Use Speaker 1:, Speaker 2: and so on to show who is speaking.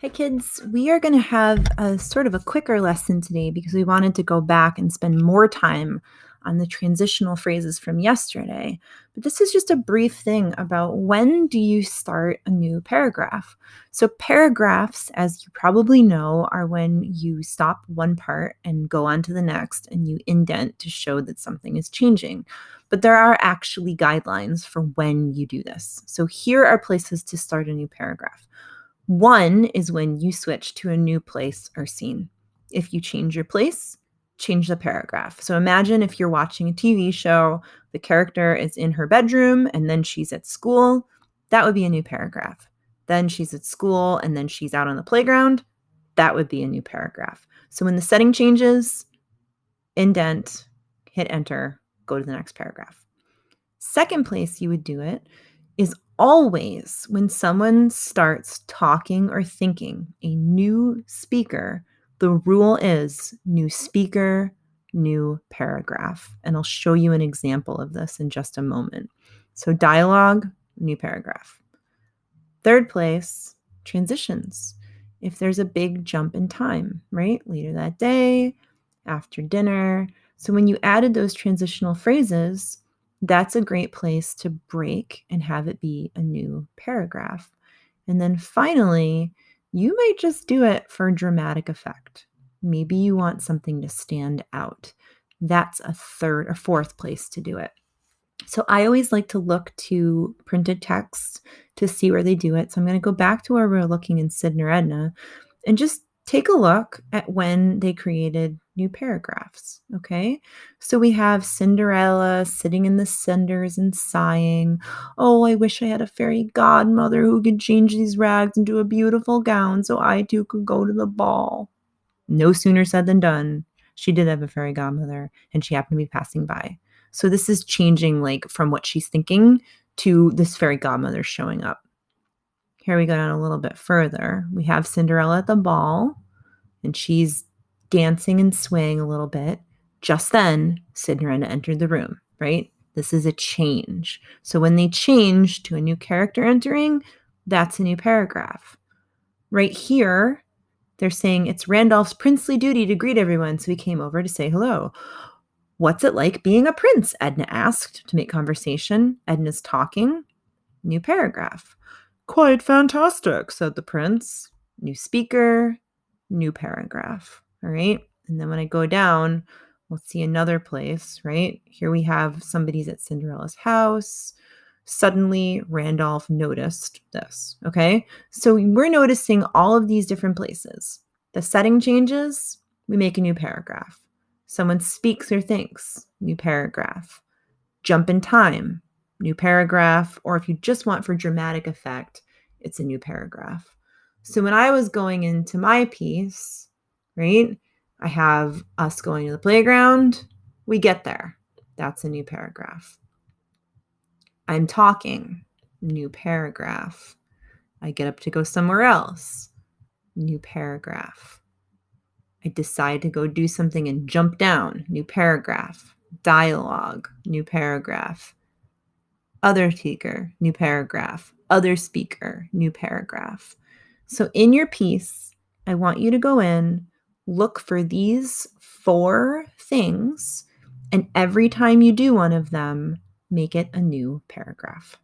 Speaker 1: Hey kids, we are going to have a sort of a quicker lesson today because we wanted to go back and spend more time on the transitional phrases from yesterday. But this is just a brief thing about when do you start a new paragraph. So paragraphs, as you probably know, are when you stop one part and go on to the next and you indent to show that something is changing. But there are actually guidelines for when you do this. So here are places to start a new paragraph. One is when you switch to a new place or scene. If you change your place, change the paragraph. So imagine if you're watching a TV show, the character is in her bedroom and then she's at school, that would be a new paragraph. Then she's at school and then she's out on the playground, that would be a new paragraph. So when the setting changes, indent, hit enter, go to the next paragraph. Second place you would do it is always when someone starts talking or thinking, a new speaker, the rule is new speaker, new paragraph. And I'll show you an example of this in just a moment. So dialogue, new paragraph. Third place, transitions. If there's a big jump in time, right? Later that day, after dinner. So when you added those transitional phrases, that's a great place to break and have it be a new paragraph. And then finally, you might just do it for dramatic effect. Maybe you want something to stand out. That's a third or fourth place to do it. So I always like to look to printed text to see where they do it. So I'm going to go back to where we're looking in Sid Nor Edna and just take a look at when they created new paragraphs. Okay. So we have Cinderella sitting in the cinders and sighing, "Oh, I wish I had a fairy godmother who could change these rags into a beautiful gown so I too could go to the ball." No sooner said than done. She did have a fairy godmother and she happened to be passing by. So this is changing like from what she's thinking to this fairy godmother showing up. Here we go down a little bit further. We have Cinderella at the ball and she's dancing and swaying a little bit. Just then, Sid and Edna entered the room, right? This is a change. So when they change to a new character entering, that's a new paragraph. Right here, they're saying it's Randolph's princely duty to greet everyone, so he came over to say hello. "What's it like being a prince?" Edna asked to make conversation. Edna's talking. New paragraph. "Quite fantastic," said the prince. New speaker, new paragraph. All right. And then when I go down, we'll see another place, right? Here we have somebody's at Cinderella's house. Suddenly, Randolph noticed this. Okay. So we're noticing all of these different places. The setting changes, we make a new paragraph. Someone speaks or thinks, new paragraph. Jump in time, new paragraph. Or if you just want for dramatic effect, it's a new paragraph. So when I was going into my piece, right, I have us going to the playground. We get there. That's a new paragraph. I'm talking, new paragraph. I get up to go somewhere else, new paragraph. I decide to go do something and jump down, new paragraph. Dialogue, new paragraph. Other speaker, new paragraph. Other speaker, new paragraph. So in your piece, I want you to go in, look for these 4 things, and every time you do one of them, make it a new paragraph.